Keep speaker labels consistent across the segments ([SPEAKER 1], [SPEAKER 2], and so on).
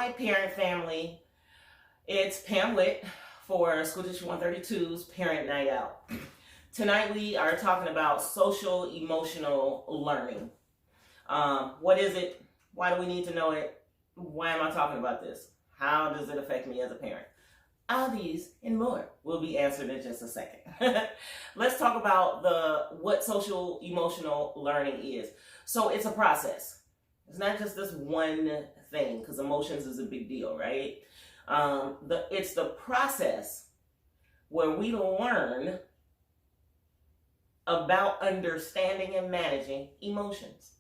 [SPEAKER 1] Hi, parent family. It's Pam Witt for School District 132's Parent Night Out. Tonight we are talking about social-emotional learning. What is it? Why do we need to know it? Why am I talking about this? How does it affect me as a parent? All these and more will be answered in just a second. Let's talk about what social-emotional learning is. So it's a process. It's not just this one thing, because emotions is a big deal, right? It's the process where we learn about understanding and managing emotions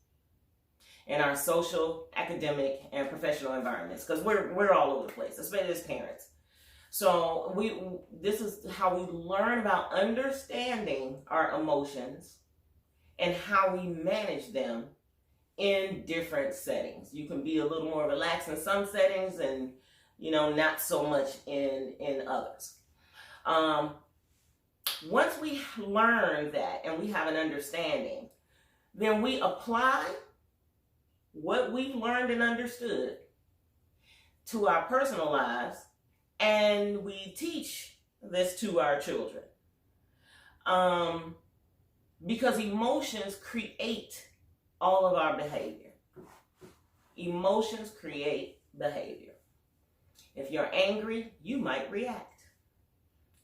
[SPEAKER 1] in our social, academic, and professional environments, because we're all over the place, especially as parents. So this is how we learn about understanding our emotions and how we manage them in different settings. You can be a little more relaxed in some settings and, not so much in others. Once we learn that and we have an understanding, then we apply what we've learned and understood to our personal lives, and we teach this to our children. Because emotions create all of our behavior. Emotions create behavior. If you're angry, you might react.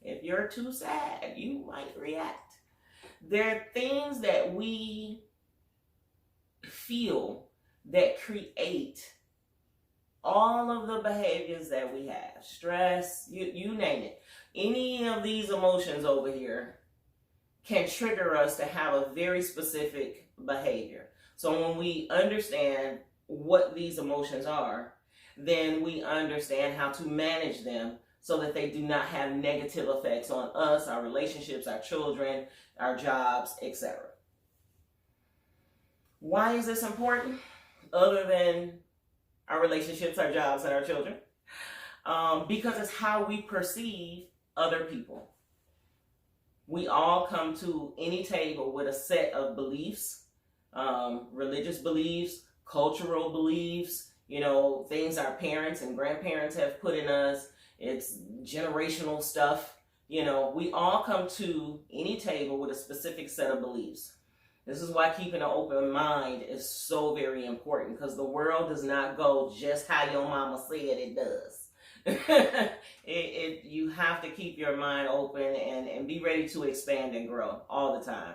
[SPEAKER 1] If you're too sad, you might react. There are things that we feel that create all of the behaviors that we have. Stress, you name it. Any of these emotions over here can trigger us to have a very specific behavior. So when we understand what these emotions are, then we understand how to manage them so that they do not have negative effects on us, our relationships, our children, our jobs, etc. Why is this important? Other than our relationships, our jobs, and our children. Because it's how we perceive other people. We all come to any table with a set of beliefs, religious beliefs, cultural beliefs, things our parents and grandparents have put in us. It's generational stuff. We all come to any table with a specific set of beliefs. This is why keeping an open mind is so very important, because the world does not go just how your mama said it does. You have to keep your mind open and be ready to expand and grow all the time.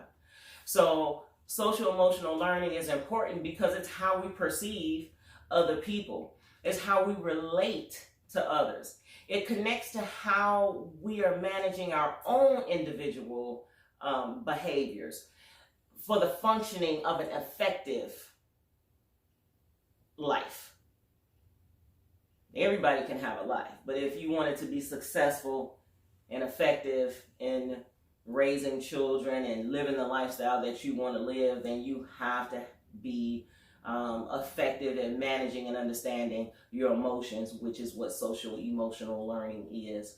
[SPEAKER 1] So social-emotional learning is important because it's how we perceive other people. It's how we relate to others. It connects to how we are managing our own individual behaviors for the functioning of an effective life. Everybody can have a life, but if you want it to be successful and effective in raising children and living the lifestyle that you want to live, then you have to be effective in managing and understanding your emotions, which is what social-emotional learning is.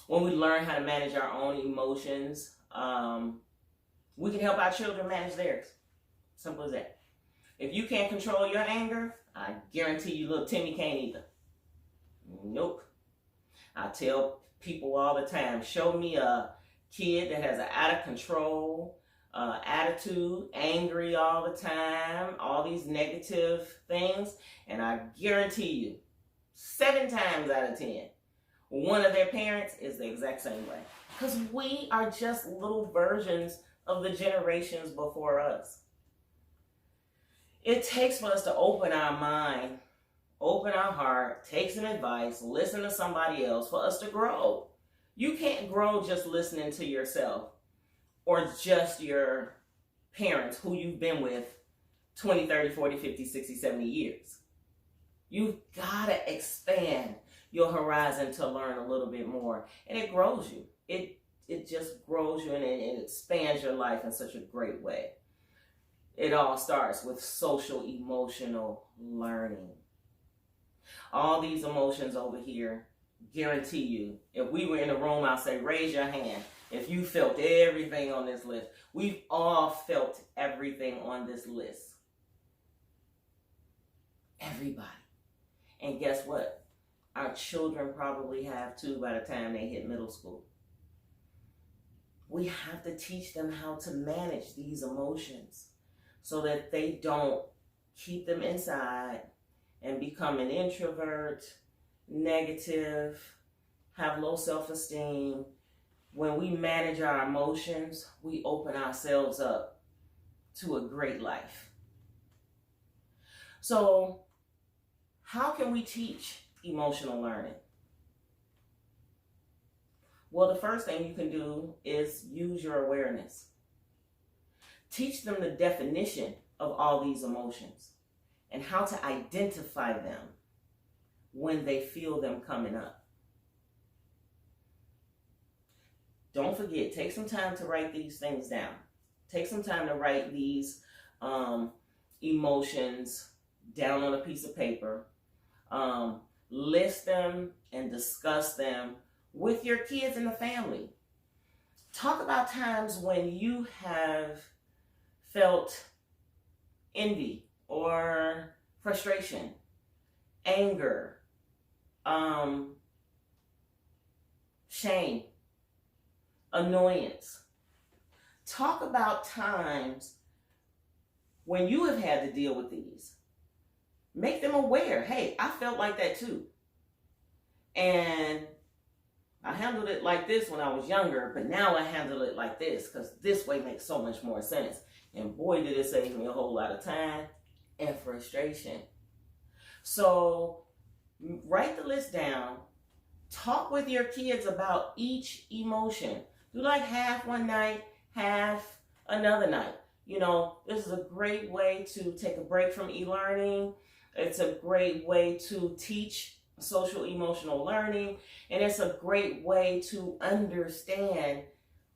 [SPEAKER 1] When we learn how to manage our own emotions, we can help our children manage theirs. Simple as that. If you can't control your anger, I guarantee you little Timmy can't either. Nope. I tell people all the time, show me a kid that has an out of control attitude, angry all the time, all these negative things, and I guarantee you 7 times out of 10, one of their parents is the exact same way. Because we are just little versions of the generations before us. It takes for us to open our mind, open our heart, take some advice, listen to somebody else for us to grow. You can't grow just listening to yourself or just your parents who you've been with 20, 30, 40, 50, 60, 70 years. You've got to expand your horizon to learn a little bit more. And it grows you. It just grows you and it expands your life in such a great way. It all starts with social-emotional learning. All these emotions over here, guarantee you, if we were in a room, I'll say, raise your hand if you felt everything on this list. We've all felt everything on this list. Everybody. And guess what? Our children probably have too by the time they hit middle school. We have to teach them how to manage these emotions so that they don't keep them inside and become an introvert, negative, have low self-esteem. When we manage our emotions, we open ourselves up to a great life. So, how can we teach emotional learning? Well, the first thing you can do is use your awareness. Teach them the definition of all these emotions and how to identify them when they feel them coming up. Don't forget, take some time to write these things down. Take some time to write these emotions down on a piece of paper. List them and discuss them with your kids and the family. Talk about times when you have felt envy or frustration, anger, shame, annoyance. Talk about times when you have had to deal with these. Make them aware, hey, I felt like that too. And I handled it like this when I was younger, but now I handle it like this because this way makes so much more sense. And boy, did it save me a whole lot of time and frustration. So write the list down. Talk with your kids about each emotion. Do like half one night, half another night. You know, this is a great way to take a break from e-learning. It's a great way to teach social-emotional learning. And it's a great way to understand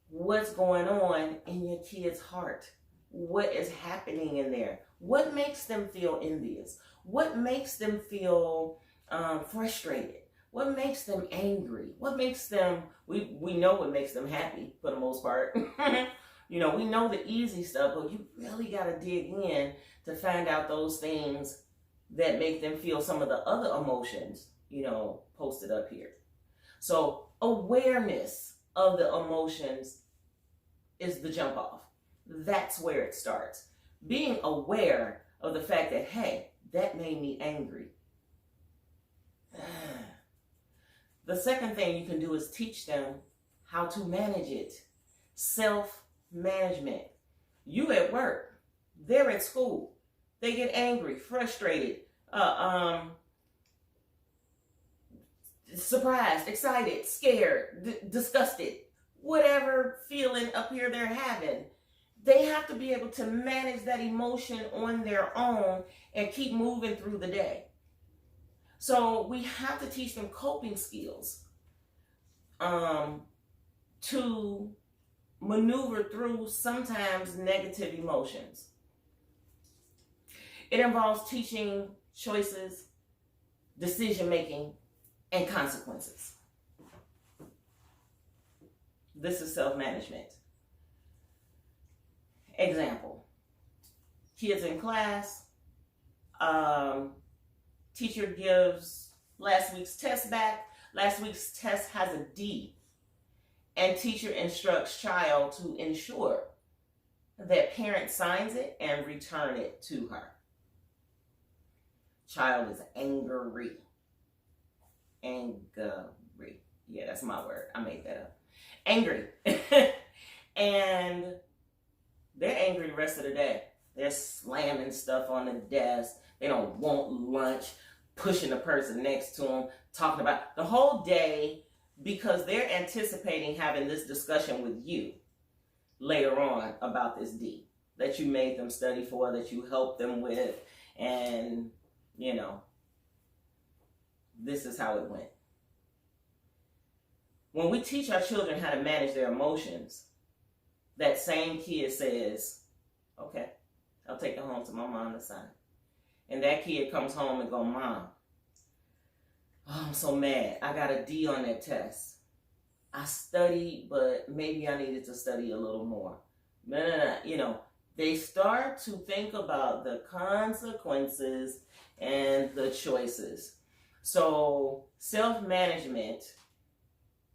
[SPEAKER 1] what's going on in your kid's heart. What is happening in there? What makes them feel envious? What makes them feel frustrated? What makes them angry? What makes them, we know what makes them happy for the most part. You know, we know the easy stuff, but you really got to dig in to find out those things that make them feel some of the other emotions, you know, posted up here. So awareness of the emotions is the jump off. That's where it starts. Being aware of the fact that, hey, that made me angry. The second thing you can do is teach them how to manage it. Self-management. You at work, they're at school. They get angry, frustrated, surprised, excited, scared, disgusted, whatever feeling up here they're having. They have to be able to manage that emotion on their own and keep moving through the day. So we have to teach them coping skills to maneuver through sometimes negative emotions. It involves teaching choices, decision-making, and consequences. This is self-management. Example, kids in class, teacher gives last week's test back. Last week's test has a D, and teacher instructs child to ensure that parent signs it and return it to her. Child is angry. Angry. Yeah, that's my word. I made that up. Angry. And they're angry the rest of the day. They're slamming stuff on the desk. They don't want lunch, pushing the person next to them, talking about the whole day because they're anticipating having this discussion with you later on about this D that you made them study for, that you helped them with, and, you know, this is how it went. When we teach our children how to manage their emotions, that same kid says, okay, I'll take it home to my mom to sign. And that kid comes home and goes, Mom, oh, I'm so mad. I got a D on that test. I studied, but maybe I needed to study a little more. You know, they start to think about the consequences and the choices. So self-management,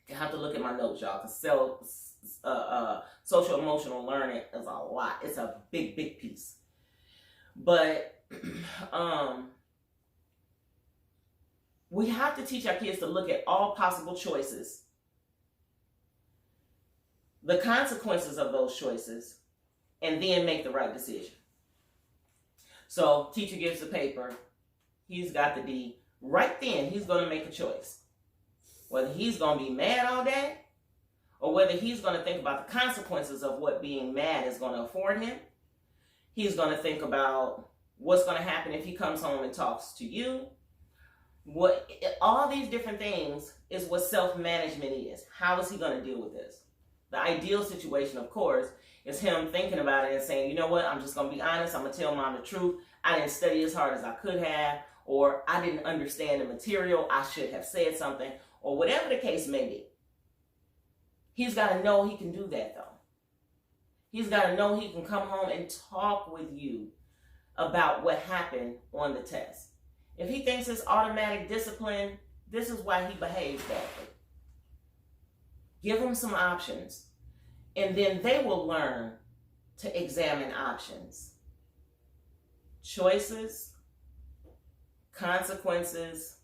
[SPEAKER 1] I have to look at my notes, y'all, because social-emotional learning is a lot. It's a big, big piece. But we have to teach our kids to look at all possible choices, the consequences of those choices, and then make the right decision. So teacher gives the paper, he's got the D. Right then, he's going to make a choice. Whether he's going to be mad all day, or whether he's going to think about the consequences of what being mad is going to afford him. He's going to think about what's going to happen if he comes home and talks to you. All these different things is what self-management is. How is he going to deal with this? The ideal situation, of course, is him thinking about it and saying, you know what, I'm just going to be honest. I'm going to tell mom the truth. I didn't study as hard as I could have, or I didn't understand the material. I should have said something, or whatever the case may be. He's got to know he can do that, though. He's got to know he can come home and talk with you about what happened on the test. If he thinks it's automatic discipline, this is why he behaves badly. Give him some options, and then they will learn to examine options. Choices, consequences,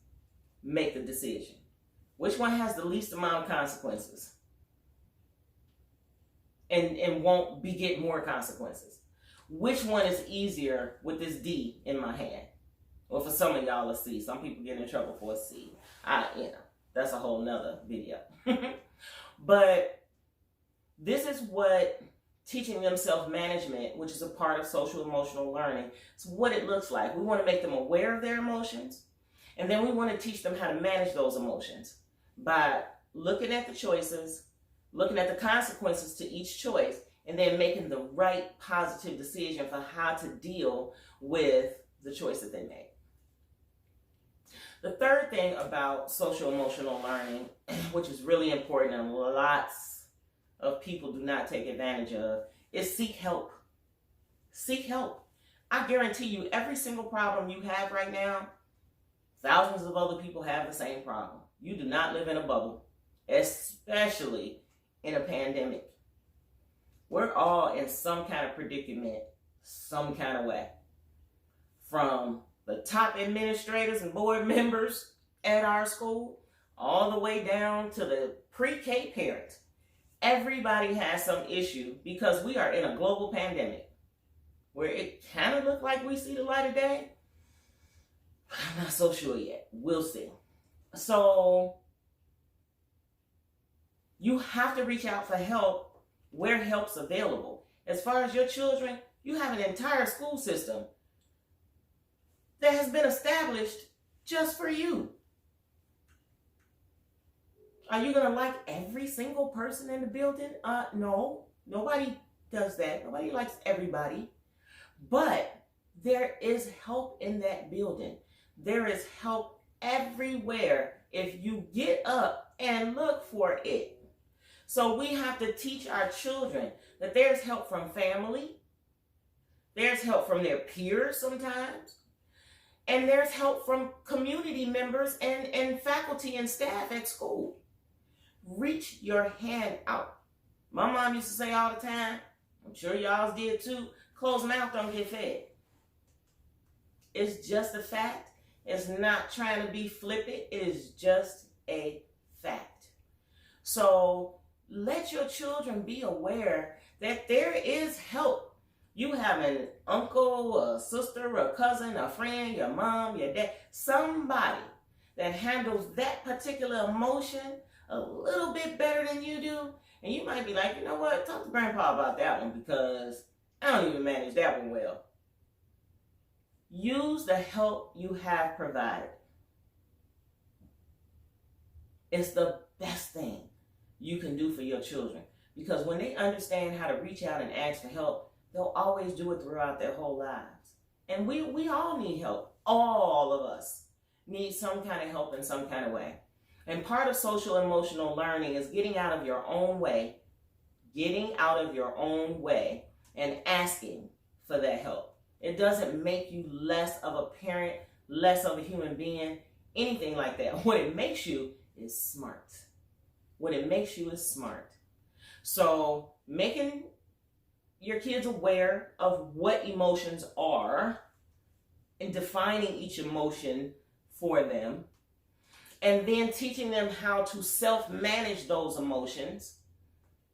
[SPEAKER 1] make the decision. Which one has the least amount of consequences? And won't beget more consequences? Which one is easier with this D in my hand? Well, for some of y'all, a C. Some people get in trouble for a C. That's a whole nother video. But this is what teaching them self-management, which is a part of social-emotional learning, it's what it looks like. We want to make them aware of their emotions, and then we want to teach them how to manage those emotions by looking at the choices, looking at the consequences to each choice, and then making the right positive decision for how to deal with the choice that they make. The third thing about social-emotional learning, which is really important and lots of people do not take advantage of, is seek help. Seek help. I guarantee you, every single problem you have right now, thousands of other people have the same problem. You do not live in a bubble, especially in a pandemic. We're all in some kind of predicament, some kind of way. From the top administrators and board members at our school, all the way down to the pre-K parents. Everybody has some issue because we are in a global pandemic where it kind of looked like we see the light of day. I'm not so sure yet. We'll see. So you have to reach out for help where help's available. As far as your children, you have an entire school system that has been established just for you. Are you going to like every single person in the building? No, nobody does that. Nobody likes everybody. But there is help in that building. There is help everywhere if you get up and look for it. So we have to teach our children that there's help from family. There's help from their peers sometimes. And there's help from community members and faculty and staff at school. Reach your hand out. My mom used to say all the time, I'm sure y'all did too, closed mouth don't get fed. It's just a fact. It's not trying to be flippant. It is just a fact. So let your children be aware that there is help. You have an uncle, a sister, a cousin, a friend, your mom, your dad, somebody that handles that particular emotion a little bit better than you do. And you might be like, you know what, talk to grandpa about that one because I don't even manage that one well. Use the help you have provided. It's the best thing you can do for your children because when they understand how to reach out and ask for help, they'll always do it throughout their whole lives. And we all need help. All of us need some kind of help in some kind of way. And part of social-emotional learning is getting out of your own way and asking for that help. It doesn't make you less of a parent, less of a human being, anything like that. What it makes you is smart. What it makes you is smart. So making your kids aware of what emotions are and defining each emotion for them, and then teaching them how to self-manage those emotions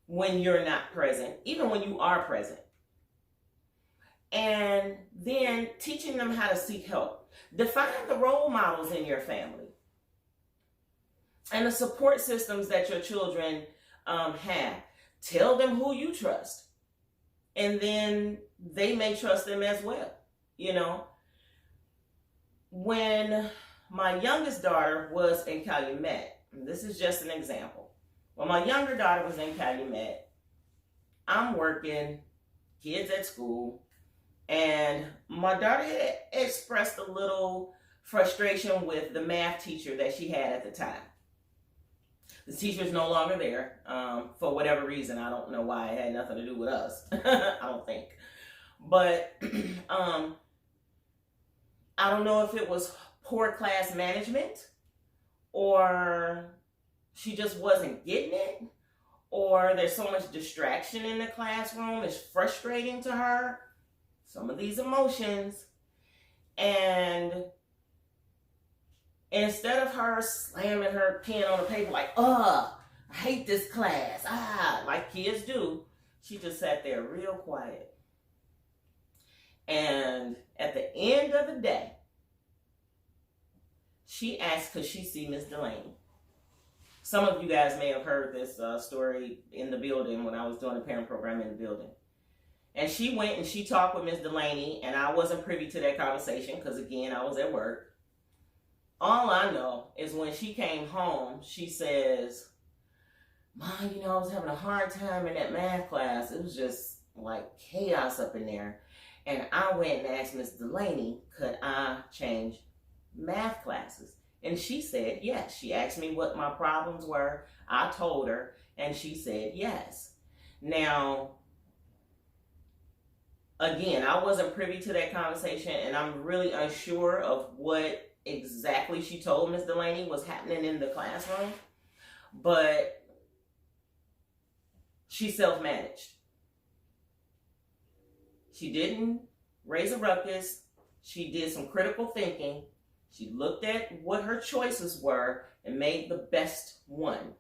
[SPEAKER 1] when you're not present, even when you are present. And then teaching them how to seek help. Define the role models in your family and the support systems that your children have. Tell them who you trust, and then they may trust them as well. You know, when my youngest daughter was in Calumet, and this is just an example. When my younger daughter was in Calumet, I'm working, kids at school, and my daughter had expressed a little frustration with the math teacher that she had at the time. The teacher is no longer there for whatever reason. I don't know why. It had nothing to do with us. I don't think. But I don't know if it was poor class management, or she just wasn't getting it, or there's so much distraction in the classroom. It's frustrating to her, some of these emotions. And instead of her slamming her pen on the paper like, I hate this class, like kids do, she just sat there real quiet. And at the end of the day, she asked, could she see Miss Delaney? Some of you guys may have heard this story in the building when I was doing the parent program in the building. And she went and she talked with Miss Delaney, and I wasn't privy to that conversation because, again, I was at work. All I know is when she came home, she says, Mom, I was having a hard time in that math class. It was just like chaos up in there. And I went and asked Miss Delaney, could I change math classes? And she said yes. She asked me what my problems were. I told her, and she said yes. Now, again, I wasn't privy to that conversation, and I'm really unsure of what exactly she told Miss Delaney was happening in the classroom, but she self-managed. She didn't raise a ruckus. She did some critical thinking. She looked at what her choices were and made the best one,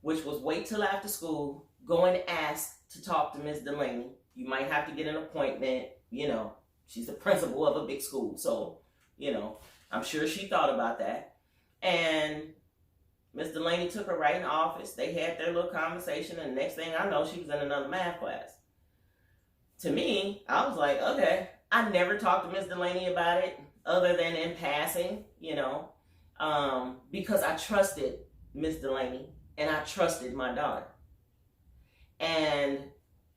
[SPEAKER 1] which was wait till after school, go and ask to talk to Miss Delaney. You might have to get an appointment. She's the principal of a big school, so I'm sure she thought about that. And Miss Delaney took her right in the office. They had their little conversation, and the next thing I know, she was in another math class. To me, I was like, okay. I never talked to Miss Delaney about it other than in passing, because I trusted Miss Delaney and I trusted my daughter. And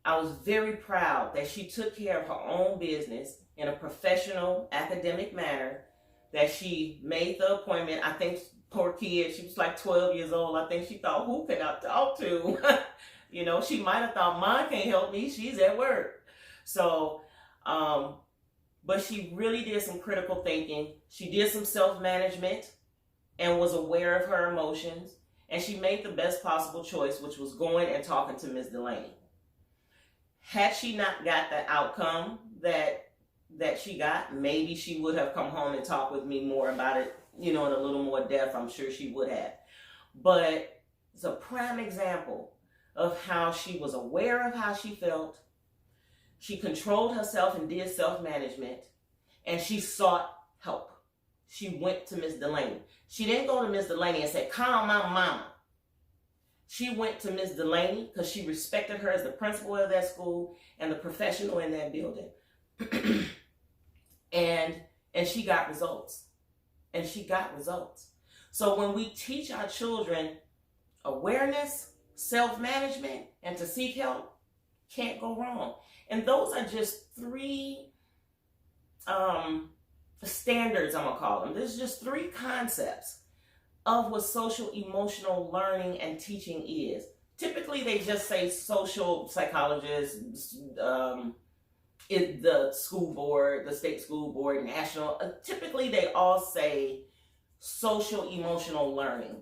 [SPEAKER 1] I was very proud that she took care of her own business in a professional, academic manner, that she made the appointment. I think, poor kid, she was like 12 years old. I think she thought, who can I talk to? She might have thought, Mom can't help me. She's at work. So, but she really did some critical thinking. She did some self-management and was aware of her emotions. And she made the best possible choice, which was going and talking to Miss Delaney. Had she not got the outcome that she got, maybe she would have come home and talked with me more about it, in a little more depth. I'm sure she would have. But it's a prime example of how she was aware of how she felt. She controlled herself and did self-management, and she sought help. She went to Miss Delaney. She didn't go to Miss Delaney and say, call my mama. She went to Miss Delaney because she respected her as the principal of that school and the professional in that building. and she got results. And she got results. So when we teach our children awareness, self-management, and to seek help, can't go wrong. And those are just 3 standards, I'm going to call them. There's just 3 concepts of what social emotional learning and teaching is. Typically, they just say social psychologists, the school board, the state school board, national. Typically, they all say social-emotional learning.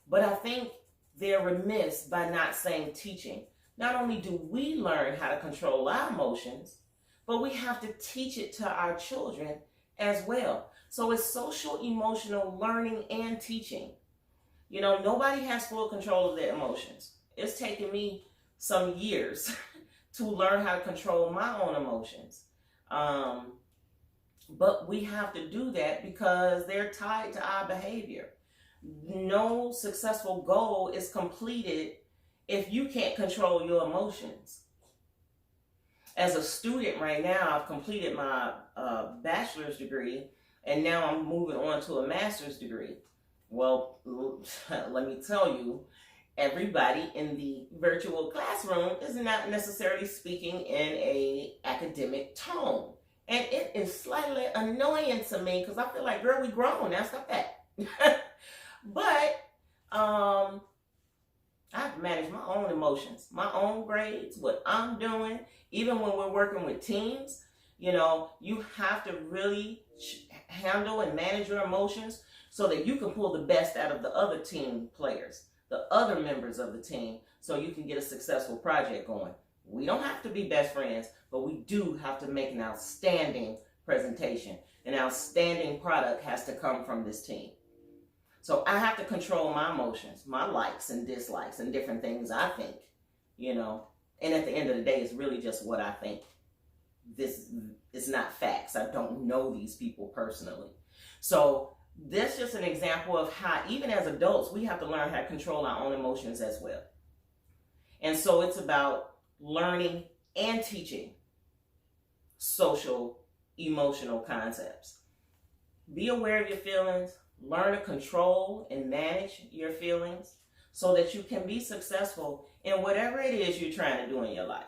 [SPEAKER 1] But I think they're remiss by not saying teaching. Not only do we learn how to control our emotions, but we have to teach it to our children as well. So it's social-emotional learning and teaching. You know, nobody has full control of their emotions. It's taken me some years to learn how to control my own emotions. But we have to do that because they're tied to our behavior. No successful goal is completed if you can't control your emotions. As a student right now, I've completed my bachelor's degree, and now I'm moving on to a master's degree. Well, let me tell you, everybody in the virtual classroom is not necessarily speaking in an academic tone. And it is slightly annoying to me because I feel like, girl, we grown. Now stop that. But I have to manage my own emotions, my own grades, what I'm doing. Even when we're working with teams, you know, you have to really handle and manage your emotions so that you can pull the best out of the other team players, the other members of the team, so you can get a successful project going. We don't have to be best friends, but we do have to make an outstanding presentation. An outstanding product has to come from this team. So I have to control my emotions, my likes and dislikes and different things I think, you know. And at the end of the day, it's really just what I think. This is not facts. I don't know these people personally. So this is just an example of how, even as adults, we have to learn how to control our own emotions as well. And so it's about learning and teaching social emotional concepts. Be aware of your feelings. Learn to control and manage your feelings so that you can be successful in whatever it is you're trying to do in your life.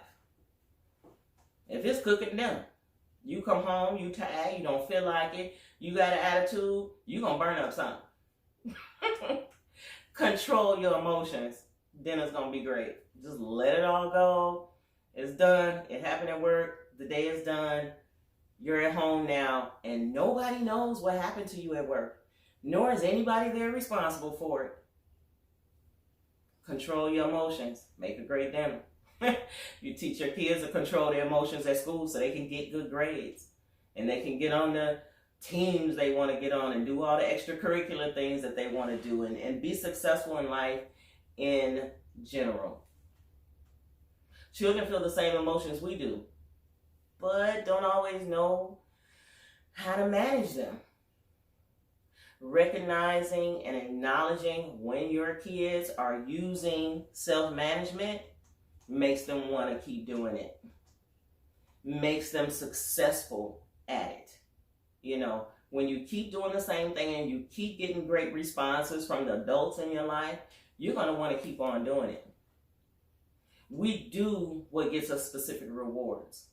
[SPEAKER 1] If it's cooking dinner, you come home, you tired, you don't feel like it, you got an attitude, you're going to burn up something. Control your emotions. Dinner's going to be great. Just let it all go. It's done. It happened at work. The day is done. You're at home now, and nobody knows what happened to you at work. Nor is anybody there responsible for it. Control your emotions. Make a great dinner. You teach your kids to control their emotions at school so they can get good grades. And they can get on the teams they want to get on and do all the extracurricular things that they want to do and be successful in life in general. Children feel the same emotions we do, but don't always know how to manage them. Recognizing and acknowledging when your kids are using self-management makes them want to keep doing it. Makes them successful at it. You know, when you keep doing the same thing and you keep getting great responses from the adults in your life, you're going to want to keep on doing it. We do what gets us specific rewards.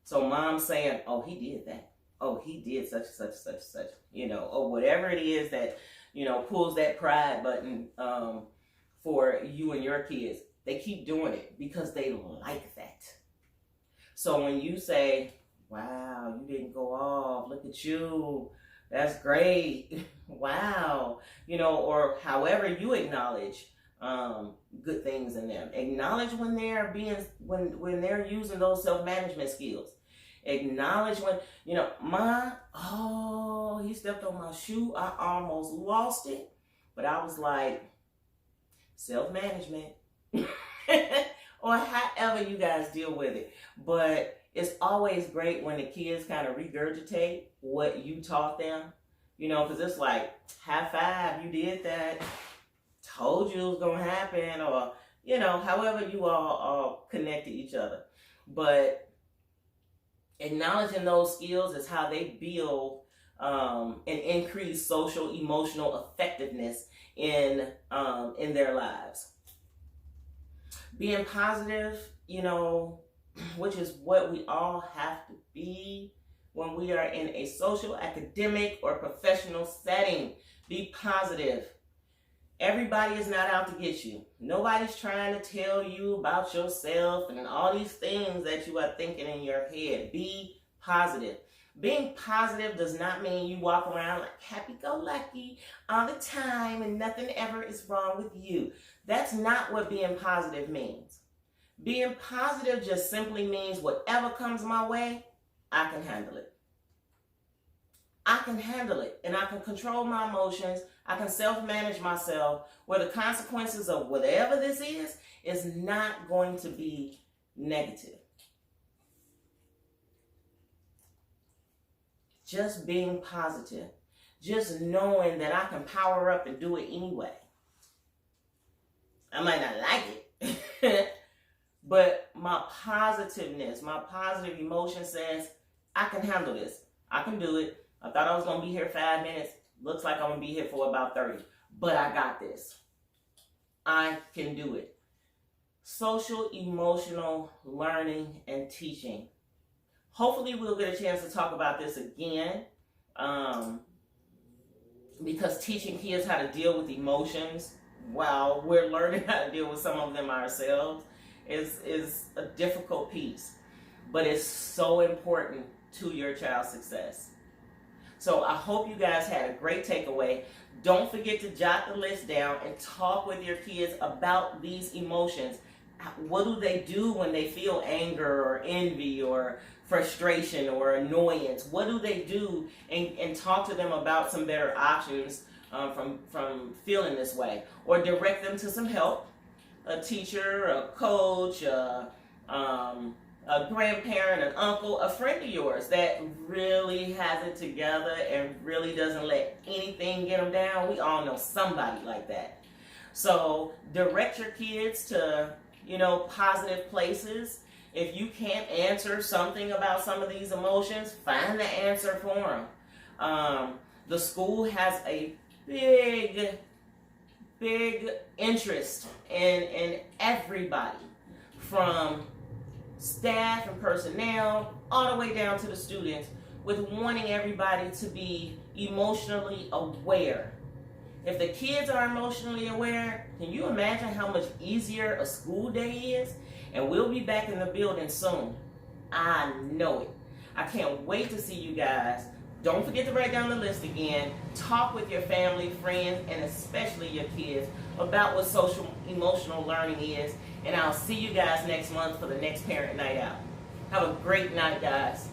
[SPEAKER 1] So mom's saying, oh, he did that. Oh, he did such, you know, or whatever it is that, you know, pulls that pride button for you and your kids. They keep doing it because they like that. So when you say, wow, you didn't go off, look at you, that's great, wow, you know, or however you acknowledge good things in them. Acknowledge when they're when they're using those self-management skills. Acknowledge when, you know, he stepped on my shoe. I almost lost it. But I was like, self-management. Or however you guys deal with it. But it's always great when the kids kind of regurgitate what you taught them. You know, because it's like, high five, you did that. Told you it was going to happen. Or, you know, however you all connect to each other. But acknowledging those skills is how they build and increase social emotional effectiveness in their lives. Being positive, you know, which is what we all have to be when we are in a social, academic, or professional setting. Be positive. Everybody is not out to get you. Nobody's trying to tell you about yourself and all these things that you are thinking in your head. Be positive. Being positive does not mean you walk around like happy-go-lucky all the time and nothing ever is wrong with you. That's not what being positive means. Being positive just simply means whatever comes my way, I can handle it. I can handle it, and I can control my emotions. I can self-manage myself, where the consequences of whatever this is not going to be negative. Just being positive. Just knowing that I can power up and do it anyway. I might not like it, but my positiveness, my positive emotion says, I can handle this. I can do it. I thought I was going to be here 5 minutes. Looks like I'm going to be here for about 30. But I got this. I can do it. Social-emotional learning and teaching. Hopefully we'll get a chance to talk about this again. Because teaching kids how to deal with emotions while we're learning how to deal with some of them ourselves is a difficult piece. But it's so important to your child's success. So I hope you guys had a great takeaway. Don't forget to jot the list down and talk with your kids about these emotions. What do they do when they feel anger or envy or frustration or annoyance? What do they do? And talk to them about some better options from feeling this way. Or direct them to some help. A teacher, a coach, a grandparent, an uncle, a friend of yours that really has it together and really doesn't let anything get them down. We all know somebody like that. So direct your kids to, positive places. If you can't answer something about some of these emotions, find the answer for them. The school has a big interest in everybody, from staff and personnel all the way down to the students, with wanting everybody to be emotionally aware. If the kids are emotionally aware, can you imagine how much easier a school day is? And we'll be back in the building soon. I know it. I can't wait to see you guys. Don't forget to write down the list again. Talk with your family, friends, and especially your kids about what social emotional learning is. And I'll see you guys next month for the next parent night out. Have a great night, guys.